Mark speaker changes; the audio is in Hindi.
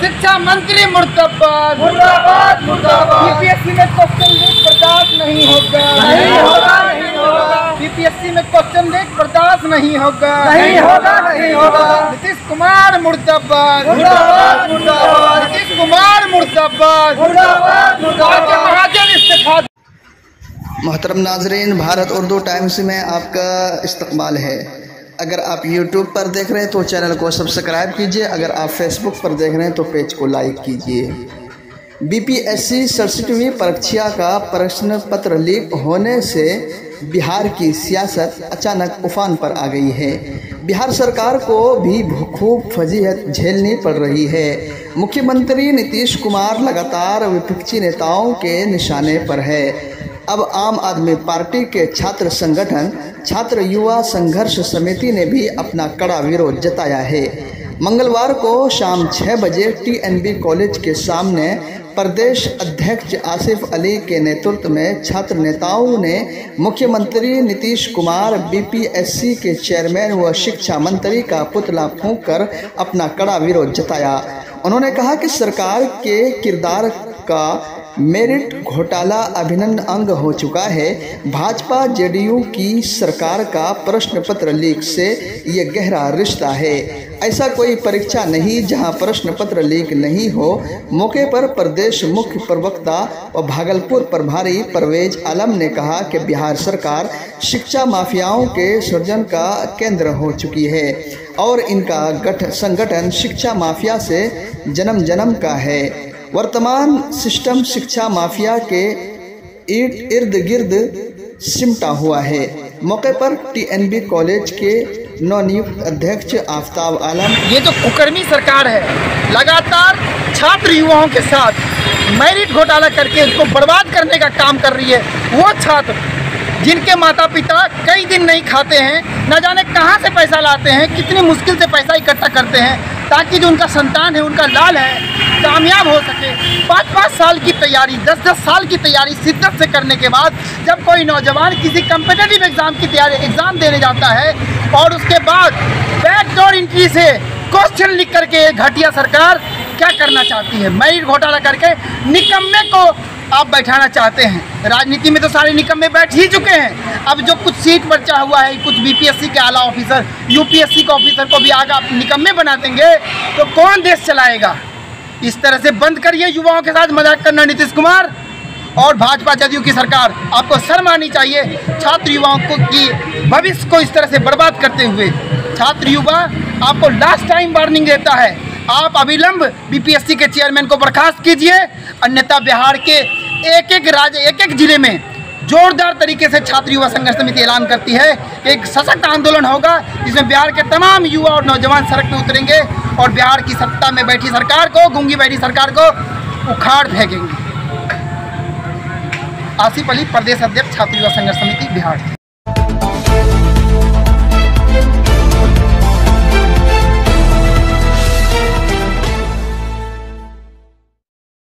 Speaker 1: शिक्षा मंत्री मुर्दाबाद
Speaker 2: मुर्दाबाद मुर्दाबाद।
Speaker 1: बीपीएससी में क्वेश्चन लीक बर्दाश्त नहीं होगा,
Speaker 2: नहीं होगा, नहीं होगा।
Speaker 1: बीपीएससी में क्वेश्चन लीक बर्दाश्त नहीं होगा,
Speaker 2: नहीं होगा, नहीं होगा।
Speaker 1: नीतीश कुमार मुर्दाबाद
Speaker 2: मुर्दाबाद मुर्दाबाद।
Speaker 1: नीतीश कुमार मुर्दाबाद
Speaker 2: मुर्दाबाद मुर्दाबाद।
Speaker 1: महाजन इस्तीफा।
Speaker 3: मोहतरम नाजरीन, भारत उर्दू टाइम्स में आपका इस्तकबाल है। अगर आप YouTube पर देख रहे हैं तो चैनल को सब्सक्राइब कीजिए। अगर आप Facebook पर देख रहे हैं तो पेज को लाइक कीजिए। BPSC 67वीं परीक्षा का प्रश्न पत्र लीक होने से बिहार की सियासत अचानक उफान पर आ गई है। बिहार सरकार को भी खूब फजीहत झेलनी पड़ रही है। मुख्यमंत्री नीतीश कुमार लगातार विपक्षी नेताओं के निशाने पर है। अब आम आदमी पार्टी के छात्र संगठन छात्र युवा संघर्ष समिति ने भी अपना कड़ा विरोध जताया है। मंगलवार को शाम 6 बजे TNB कॉलेज के सामने प्रदेश अध्यक्ष आसिफ अली के नेतृत्व में छात्र नेताओं ने मुख्यमंत्री नीतीश कुमार, BPSC के चेयरमैन व शिक्षा मंत्री का पुतला फूंककर अपना कड़ा विरोध जताया। उन्होंने कहा कि सरकार के किरदार का मेरिट घोटाला अभिन्न अंग हो चुका है। भाजपा JDU की सरकार का प्रश्न पत्र लीक से ये गहरा रिश्ता है। ऐसा कोई परीक्षा नहीं जहां प्रश्न पत्र लीक नहीं हो। मौके पर प्रदेश मुख्य प्रवक्ता व भागलपुर प्रभारी परवेज आलम ने कहा कि बिहार सरकार शिक्षा माफियाओं के सृजन का केंद्र हो चुकी है और इनका संगठन शिक्षा माफिया से जन्म जन्म का है। वर्तमान सिस्टम शिक्षा माफिया के इर्द गिर्द सिमटा हुआ है। मौके पर TNB कॉलेज के नवनियुक्त अध्यक्ष आफ्ताब आलम,
Speaker 1: ये जो कुकर्मी सरकार है लगातार छात्र युवाओं के साथ मेरिट घोटाला करके इसको बर्बाद करने का काम कर रही है। वो छात्र जिनके माता पिता कई दिन नहीं खाते हैं, न जाने कहाँ से पैसा लाते हैं, कितनी मुश्किल से पैसा इकट्ठा करते हैं ताकि जो उनका संतान है, उनका लाल है, कामयाब हो सके। 5-5 साल की तैयारी, 10-10 साल की तैयारी शिद्दत से करने के बाद जब कोई नौजवान किसी कम्पिटिटिव एग्ज़ाम की एग्ज़ाम देने जाता है और उसके बाद बैकडोर एंट्री से क्वेश्चन लिख करके ये घटिया सरकार क्या करना चाहती है? मेरिट घोटाला करके निकम्मे को आप बैठाना चाहते हैं। राजनीति में तो सारे निकम्मे बैठ ही चुके हैं। अब जो कुछ सीट बचा हुआ है, कुछ BPSC के आला ऑफिसर, UPSC के ऑफिसर को भी आगे आप निकम्मे बना देंगे तो कौन देश चलाएगा? इस तरह से बंद करिए युवाओं के साथ मजाक करना। नीतीश कुमार और भाजपा JDU की सरकार, आपको शर्म आनी चाहिए। छात्र युवाओं को की भविष्य को इस तरह से बर्बाद करते हुए छात्र युवा आपको लास्ट टाइम वार्निंग देता है, आप अविलंब BPSC के चेयरमैन को बर्खास्त कीजिए, अन्यथा बिहार के एक-एक जिले में जोरदार तरीके से छात्र युवा संघर्ष समिति ऐलान करती है कि एक सशक्त आंदोलन होगा जिसमें बिहार के तमाम युवा और नौजवान सड़क पर उतरेंगे और बिहार की सत्ता में बैठी सरकार को, गूंगी बैठी सरकार को उखाड़ फेंकेंगे। आसिफ अली, प्रदेश अध्यक्ष छात्र युवा संघर्ष समिति, बिहार।